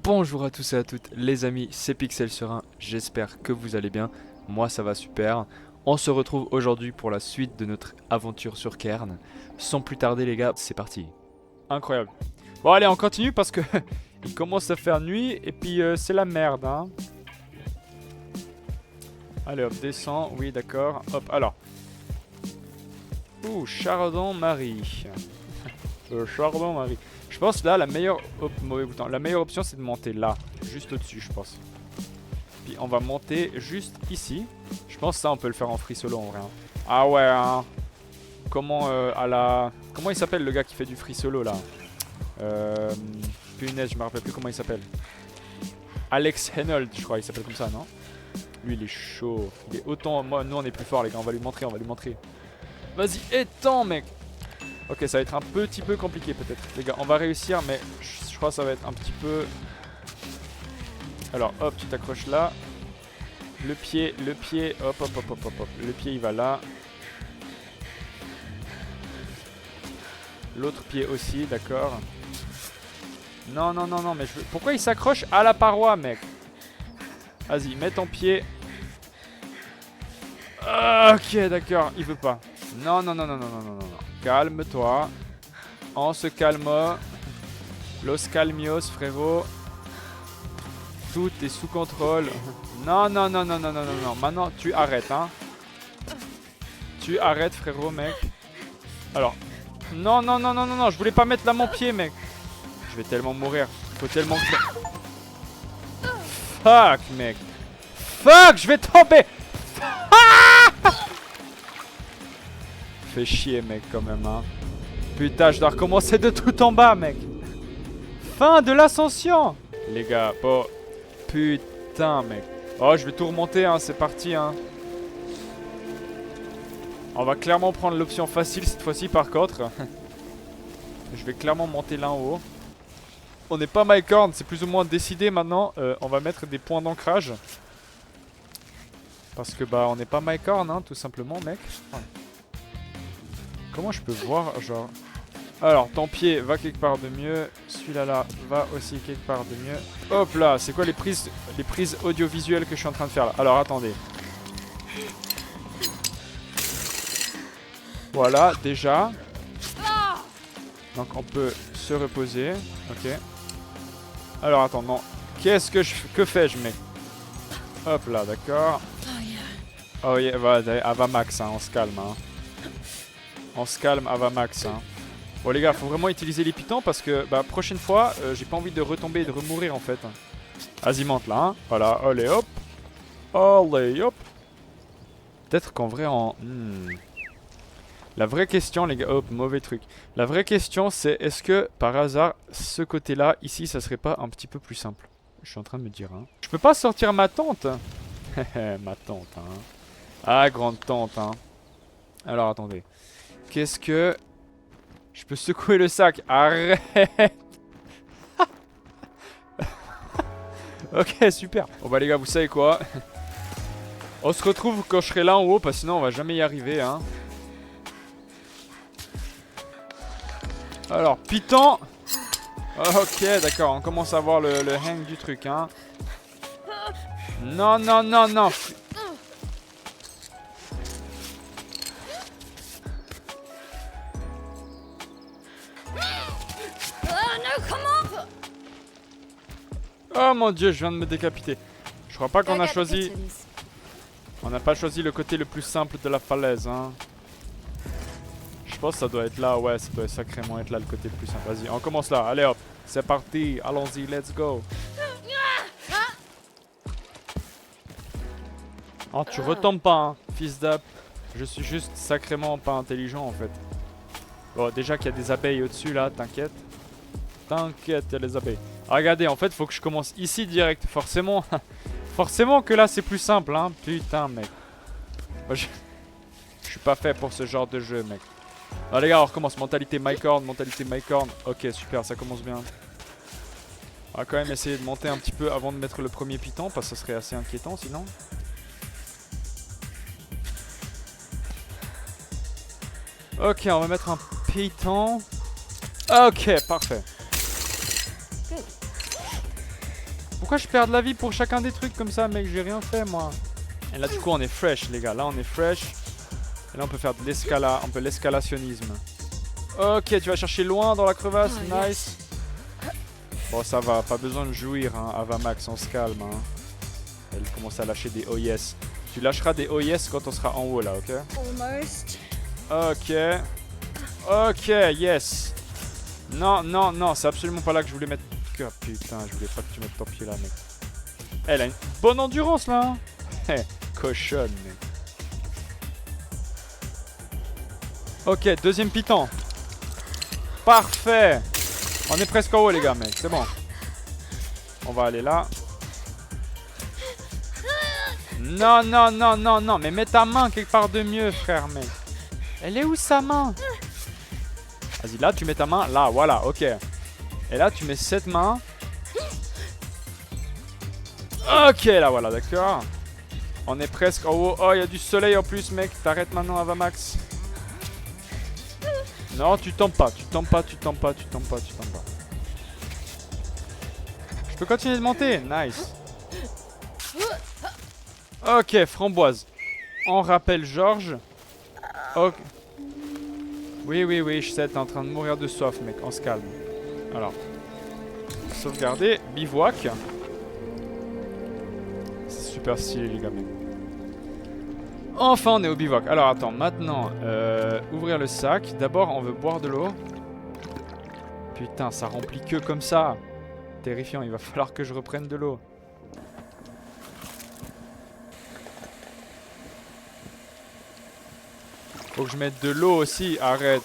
Bonjour à tous et à toutes les amis, c'est Pixel sur un, j'espère que vous allez bien, moi ça va super. On se retrouve aujourd'hui pour la suite de notre aventure sur Cairn. Sans plus tarder les gars, c'est parti. Incroyable. Bon allez on continue parce que il commence à faire nuit et puis c'est la merde hein. Allez hop, descend, oui d'accord, hop alors. Ouh, Chardon-Marie. Chardon-Marie. Je pense là la meilleure mauvais bouton. La meilleure option c'est de monter là, juste au-dessus je pense. Puis on va monter juste ici. Je pense que ça on peut le faire en free solo en vrai. Hein. Ah ouais hein. Comment comment il s'appelle le gars qui fait du free solo là punaise, je me rappelle plus comment il s'appelle. Alex Henold je crois il s'appelle comme ça non? Lui il est chaud. Il est autant. Moi nous on est plus fort les gars, on va lui montrer, Vas-y étends mec. Ok, ça va être un petit peu compliqué peut-être. Les gars, on va réussir, mais je crois que ça va être un petit peu... Alors, hop, tu t'accroches là. Le pied, hop, hop, hop, hop, hop, hop. Le pied, il va là. L'autre pied aussi, d'accord. Non, non, non, non, mais je veux... Pourquoi il s'accroche à la paroi, mec? Vas-y, mets ton pied. Ok, d'accord, il veut pas. Non, non, non, non, non, non, non, non. Calme-toi. On se calme. Los calmios, frérot. Tout est sous contrôle. Non, non, non, non, non, non, non, non. Maintenant, tu arrêtes, hein. Tu arrêtes, frérot, mec. Alors. Non, non, non, non, non, non. Je voulais pas mettre là mon pied, mec. Je vais tellement mourir. Faut tellement que... Fuck, mec. Fuck, je vais tomber. Fais chier mec quand même hein. Putain je dois recommencer de tout en bas mec. Fin de l'ascension. Les gars, bon. Putain mec. Oh je vais tout remonter hein, c'est parti hein. On va clairement prendre l'option facile cette fois-ci par contre. Je vais clairement monter là en haut. On n'est pas MyCorn, c'est plus ou moins décidé maintenant. On va mettre des points d'ancrage. Parce que bah on n'est pas MyCorn hein, tout simplement mec. Comment je peux voir genre... Alors ton pied va quelque part de mieux. Celui-là là va aussi quelque part de mieux. Hop là, c'est quoi les prises audiovisuelles que je suis en train de faire là? Alors attendez. Voilà déjà. Donc on peut se reposer. Ok. Alors attends non. Qu'est-ce que que fais-je mec? Hop là d'accord. Oh yeah, va max hein, on se calme hein. On se calme, Ava Max. Hein. Bon les gars, faut vraiment utiliser les pitons parce que bah prochaine fois, j'ai pas envie de retomber et de remourir en fait. Vas-y monte là, hein. Voilà, allez hop. Allez hop. Peut-être qu'en vrai en... La vraie question les gars, hop, mauvais truc. La vraie question c'est est-ce que par hasard, ce côté-là, ici, ça serait pas un petit peu plus simple? Je suis en train de me dire, hein. Je peux pas sortir ma tente. Ma tente, hein. Ah, grande tente, hein. Alors attendez. Qu'est-ce que... Je peux secouer le sac. Arrête. Ok, super. Bon bah les gars, vous savez quoi? On se retrouve quand je serai là en haut, parce que sinon on va jamais y arriver, hein. Alors, Python. Ok, d'accord, on commence à voir le hang du truc, hein. Non, non, non, non. Oh mon dieu, je viens de me décapiter. Je crois pas qu'on a choisi... On n'a pas choisi le côté le plus simple de la falaise, hein. Je pense que ça doit être là, ouais, ça doit sacrément être là le côté le plus simple. Vas-y, on commence là, allez hop. C'est parti, allons-y, let's go. Oh, tu retombes pas, hein, fils d'app. Je suis juste sacrément pas intelligent en fait. Bon, déjà qu'il y a des abeilles au-dessus là, t'inquiète. T'inquiète, il y a les abeilles. Ah, regardez, en fait, faut que je commence ici direct. Forcément, forcément que là, c'est plus simple, hein. Putain, mec. Moi, je suis pas fait pour ce genre de jeu, mec. Ah, les gars, on recommence. Mentalité MyCorn, mentalité MyCorn. Ok, super, ça commence bien. On va quand même essayer de monter un petit peu avant de mettre le premier piton, parce que ça serait assez inquiétant sinon. Ok, on va mettre un piton. Ok, parfait. Pourquoi je perds de la vie pour chacun des trucs comme ça, mec? J'ai rien fait, moi. Et là, du coup, on est fresh, les gars. Là, on est fresh. Et là, on peut faire de l'escalade. On peut l'escalationnisme. Ok, tu vas chercher loin dans la crevasse. Nice. Bon, ça va. Pas besoin de jouir, hein. Avamax, on se calme, hein. Elle commence à lâcher des oh yes. Tu lâcheras des oh yes quand on sera en haut, là, ok? Almost. Ok. Ok, yes. Non, non, non, c'est absolument pas là que je voulais mettre. Oh, putain, je voulais pas que tu mettes ton pied là, mec. Elle a une bonne endurance, là. Hé, cochonne, mec. Ok, deuxième piton. Parfait. On est presque en haut, les gars, mec. C'est bon. On va aller là. Non, non, non, non, non. Mais mets ta main quelque part de mieux, frère, mec. Elle est où, sa main? Vas-y, là, tu mets ta main. Là, voilà, ok. Et là, tu mets cette main. Ok, là, voilà, d'accord. On est presque en haut. Oh, il y a du soleil en plus, mec. T'arrêtes maintenant, Avamax. Non, tu tombes pas. Tu tombes pas, tu tombes pas, tu tombes pas, tu tombes pas. Je peux continuer de monter. Nice. Ok, framboise. On rappelle Georges. Ok. Oui, oui, oui, je sais, t'es en train de mourir de soif, mec. On se calme. Alors. Sauvegarder. Bivouac. C'est super stylé, les gars, mec. Enfin, on est au bivouac. Alors, attends, maintenant, ouvrir le sac. D'abord, on veut boire de l'eau. Putain, ça remplit que comme ça. Terrifiant, il va falloir que je reprenne de l'eau. Faut que je mette de l'eau aussi, arrête.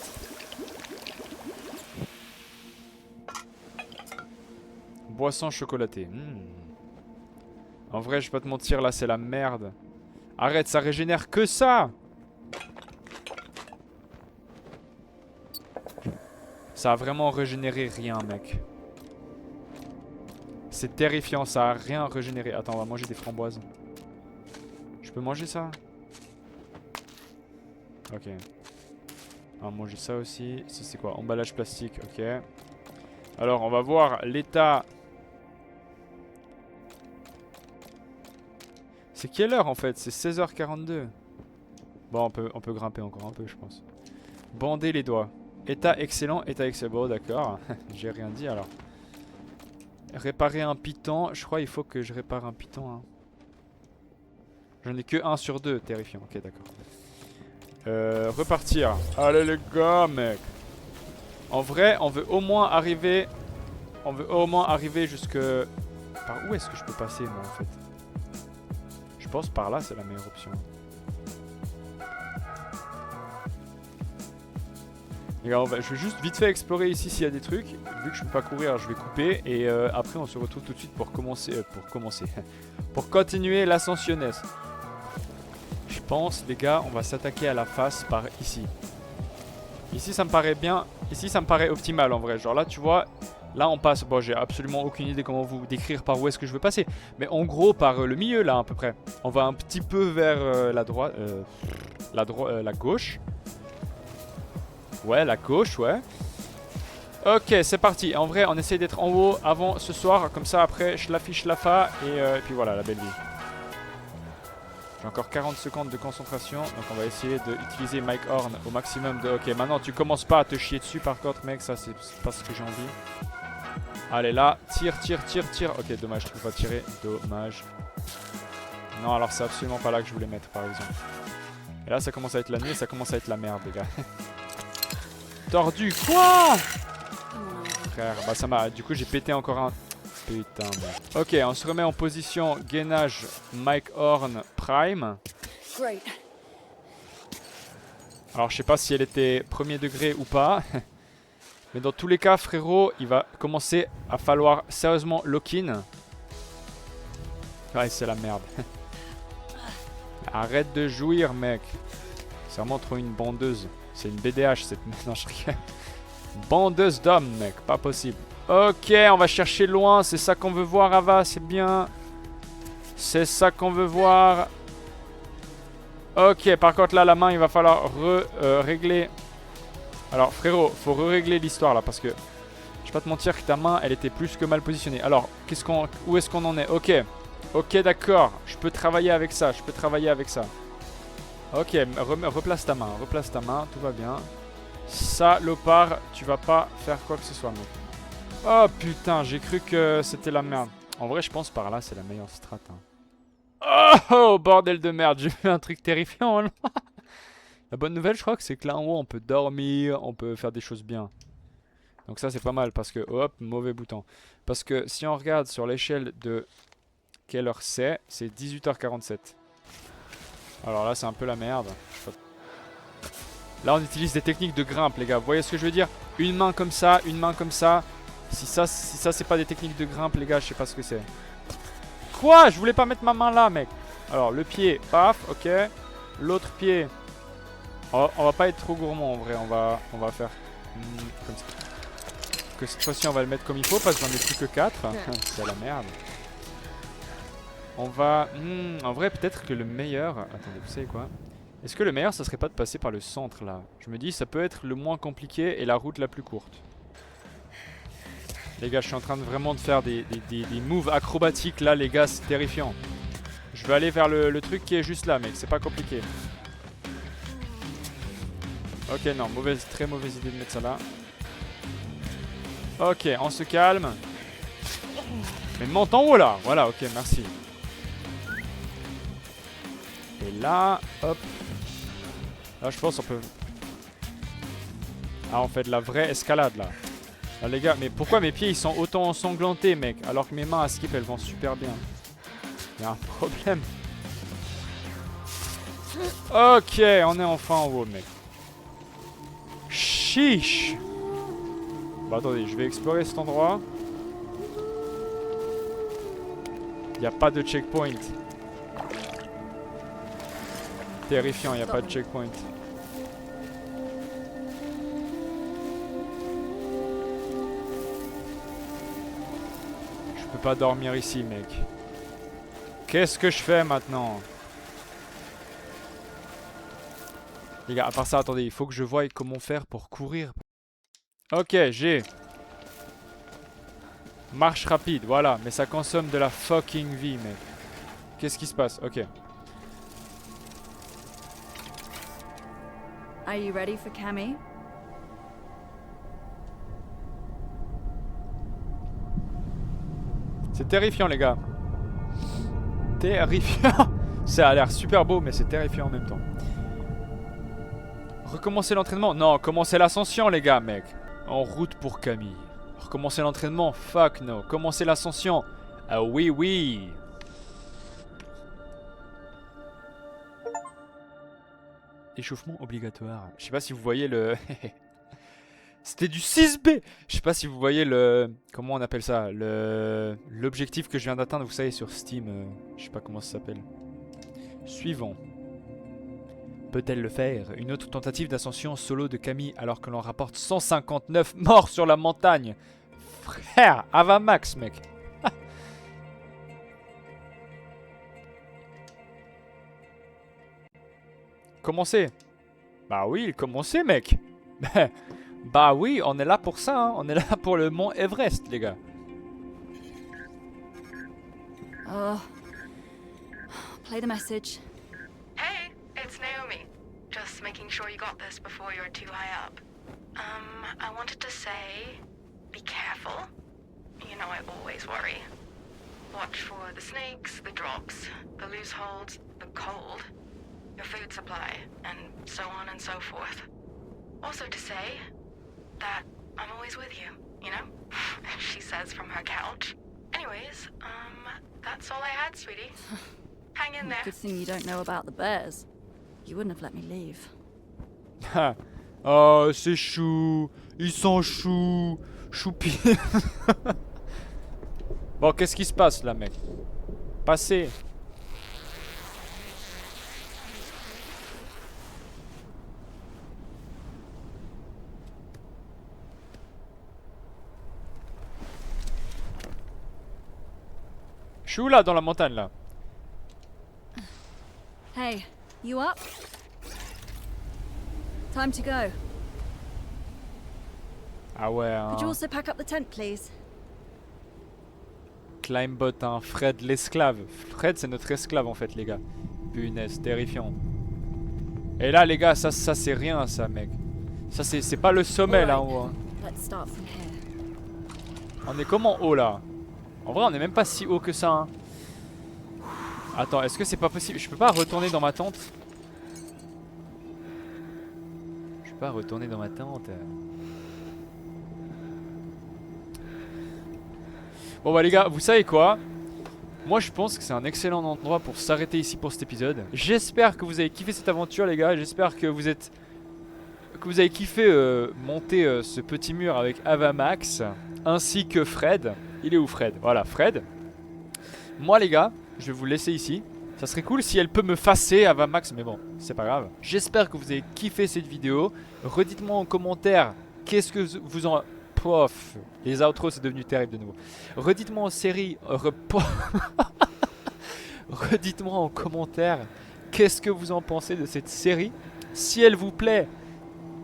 Boisson chocolatée. En vrai, je vais pas te mentir, là, c'est la merde. Arrête, ça régénère que ça. Ça a vraiment régénéré rien, mec. C'est terrifiant, ça a rien régénéré. Attends, on va manger des framboises. Je peux manger ça? Ok. On va manger ça aussi. Ça c'est quoi? Emballage plastique, ok. Alors, on va voir l'état... C'est quelle heure en fait? C'est 16h42. Bon, on peut grimper encore un peu, je pense. Bander les doigts. État excellent, état excellent. Bon, d'accord. J'ai rien dit alors. Réparer un piton. Je crois qu'il faut que je répare un piton. Hein. J'en ai que 1 sur 2. Terrifiant. Ok, d'accord. Repartir. Allez les gars, mec. En vrai, on veut au moins arriver... On veut au moins arriver jusque... Par où est-ce que je peux passer, moi, en fait? Je pense par là, c'est la meilleure option. Les gars, je vais juste vite fait explorer ici s'il y a des trucs. Vu que je peux pas courir, je vais couper. Et après, on se retrouve tout de suite pour commencer... pour continuer l'ascensionnesse. Je pense, les gars, on va s'attaquer à la face par ici. Ici, ça me paraît bien. Ici, ça me paraît optimal, en vrai. Genre là, tu vois... Là on passe, bon j'ai absolument aucune idée comment vous décrire par où est-ce que je veux passer. Mais en gros par le milieu là à peu près. On va un petit peu vers la droite, la gauche. Ouais la gauche ouais. Ok c'est parti, en vrai on essaye d'être en haut avant ce soir. Comme ça après schlafa et puis voilà la belle vie. J'ai encore 40 secondes de concentration. Donc on va essayer d'utiliser Mike Horn au maximum de... Ok maintenant tu commences pas à te chier dessus par contre mec. Ça c'est pas ce que j'ai envie. Allez là, tire. Ok, dommage, je peux pas tirer. Dommage. Non, alors c'est absolument pas là que je voulais mettre, par exemple. Et là, ça commence à être la nuit, ça commence à être la merde, les gars. Tordu, quoi? Frère, bah ça m'a... Du coup, j'ai pété encore un... Putain, merde. Ok, on se remet en position gainage Mike Horn Prime. Alors, je sais pas si elle était premier degré ou pas. Mais dans tous les cas, frérot, il va commencer à falloir sérieusement lock-in. Ouais, c'est la merde. Arrête de jouir, mec. C'est vraiment trop une bandeuse. C'est une BDH, cette... Non, je rigole. Bandeuse d'hommes, mec. Pas possible. Ok, on va chercher loin. C'est ça qu'on veut voir, Ava. C'est bien. C'est ça qu'on veut voir. Ok, par contre, là, la main, il va falloir régler... Alors frérot, faut régler l'histoire là parce que vais pas te mentir que ta main, elle était plus que mal positionnée. Alors, où est-ce qu'on en est? Ok. Ok, d'accord. Je peux travailler avec ça. Je peux travailler avec ça. Ok, replace ta main. Replace ta main. Tout va bien. Ça, Lopar, tu vas pas faire quoi que ce soit, mec. Oh putain, j'ai cru que c'était la merde. En vrai, je pense par là, c'est la meilleure strat. Hein. Oh, bordel de merde. J'ai fait un truc terrifiant. Là. La bonne nouvelle, je crois que c'est que là en haut, on peut dormir. On peut faire des choses bien. Donc ça c'est pas mal parce que, hop, mauvais bouton. Parce que si on regarde sur l'échelle de quelle heure c'est 18h47. Alors là c'est un peu la merde. Là on utilise des techniques de grimpe les gars, vous voyez ce que je veux dire? Une main comme ça, une main comme ça. Si ça c'est pas des techniques de grimpe les gars, je sais pas ce que c'est. Quoi? Je voulais pas mettre ma main là mec. Alors le pied, paf, ok. L'autre pied. On va pas être trop gourmand en vrai, on va faire comme ça. Que cette fois-ci on va le mettre comme il faut parce que j'en ai plus que 4. C'est la merde. On va... en vrai peut-être que le meilleur... Attendez, vous savez quoi? Est-ce que le meilleur ça serait pas de passer par le centre là? Je me dis ça peut être le moins compliqué et la route la plus courte. Les gars je suis en train de vraiment de faire des moves acrobatiques là les gars, c'est terrifiant. Je vais aller vers le truc qui est juste là mec, c'est pas compliqué. Ok non, très mauvaise idée de mettre ça là. Ok, on se calme. Mais monte en haut là. Voilà, ok, merci. Et là, hop. Là, je pense qu'on peut... Ah, on fait de la vraie escalade là. Là, les gars, mais pourquoi mes pieds ils sont autant ensanglantés, mec? Alors que mes mains à skip elles vont super bien. Il y a un problème. Ok, on est enfin en haut, mec. Chiche. Bah attendez, je vais explorer cet endroit. Il n'y a pas de checkpoint. Terrifiant, il n'y a pas de checkpoint. Je peux pas dormir ici, mec. Qu'est-ce que je fais maintenant? Les gars, à part ça, attendez, il faut que je voie comment faire pour courir. Ok, j'ai... Marche rapide, voilà. Mais ça consomme de la fucking vie, mec. Qu'est-ce qui se passe? Ok. Are you ready for Cammy? C'est terrifiant, les gars. Terrifiant. Ça a l'air super beau, mais c'est terrifiant en même temps. Recommencer l'entraînement? Non, commencer l'ascension, les gars, mec. En route pour Camille. Recommencer l'entraînement? Fuck no. Commencer l'ascension? Ah oui, oui. Échauffement obligatoire. Je sais pas si vous voyez le... C'était du 6B. Je sais pas si vous voyez le... Comment on appelle ça? L'objectif que je viens d'atteindre, vous savez, sur Steam. Je sais pas comment ça s'appelle. Suivant. Peut-elle le faire? Une autre tentative d'ascension solo de Camille alors que l'on rapporte 159 morts sur la montagne. Frère, Avamax, mec. Commencez. Bah oui, commencez, mec. Bah oui, on est là pour ça, hein. On est là pour le mont Everest, les gars. Oh. Play the message. Hey, it's Naomi. Just making sure you got this before you're too high up. I wanted to say, be careful. You know I always worry. Watch for the snakes, the drops, the loose holds, the cold, your food supply, and so on and so forth. Also to say that I'm always with you, you know? She says from her couch. Anyways, that's all I had, sweetie. Hang in there. Good thing you don't know about the bears. You wouldn't have let me leave. Oh, c'est chou. Ils sont choux. Choupi. Bon, qu'est-ce qui se passe là, mec? Passez. Je suis où là dans la montagne là? Hey, you up? Time to go. Ah ouais, hein. Could you also pack up the tent, please? Climbot, hein. Fred l'esclave. Fred, c'est notre esclave en fait, les gars. Punaise, terrifiant. Et là, les gars, ça c'est rien, ça, mec. Ça, c'est pas le sommet là en haut. Hein. Let's start from here. On est comme en haut là. En vrai, on est même pas si haut que ça. Hein. Attends, est-ce que c'est pas possible? Je peux pas retourner dans ma tente? Je peux pas retourner dans ma tente. Bon bah les gars, vous savez quoi? Moi je pense que c'est un excellent endroit pour s'arrêter ici pour cet épisode. J'espère que vous avez kiffé cette aventure les gars. J'espère que vous avez kiffé monter ce petit mur avec Avamax ainsi que Fred. Il est où Fred? Voilà Fred. Moi les gars, je vais vous laisser ici. Ça serait cool si elle peut me fasser Avamax, mais bon, c'est pas grave. J'espère que vous avez kiffé cette vidéo. Redites-moi en commentaire qu'est-ce que vous en... Pof. Les outros c'est devenu terrible de nouveau. Redites-moi en série... Redites-moi en commentaire qu'est-ce que vous en pensez de cette série. Si elle vous plaît,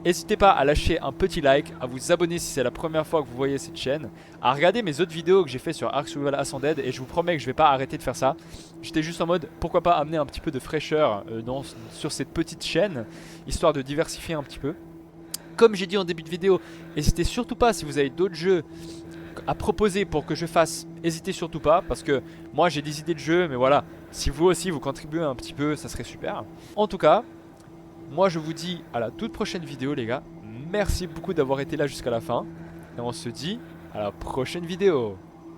n'hésitez pas à lâcher un petit like, à vous abonner si c'est la première fois que vous voyez cette chaîne, à regarder mes autres vidéos que j'ai fait sur Ark Survival Ascended, et je vous promets que je vais pas arrêter de faire ça. J'étais juste en mode pourquoi pas amener un petit peu de fraîcheur sur cette petite chaîne, histoire de diversifier un petit peu. Comme j'ai dit en début de vidéo, n'hésitez surtout pas si vous avez d'autres jeux à proposer pour que je fasse, n'hésitez surtout pas, parce que moi j'ai des idées de jeux, mais voilà, si vous aussi vous contribuez un petit peu, ça serait super. En tout cas, moi je vous dis à la toute prochaine vidéo les gars. Merci beaucoup d'avoir été là jusqu'à la fin. Et on se dit à la prochaine vidéo.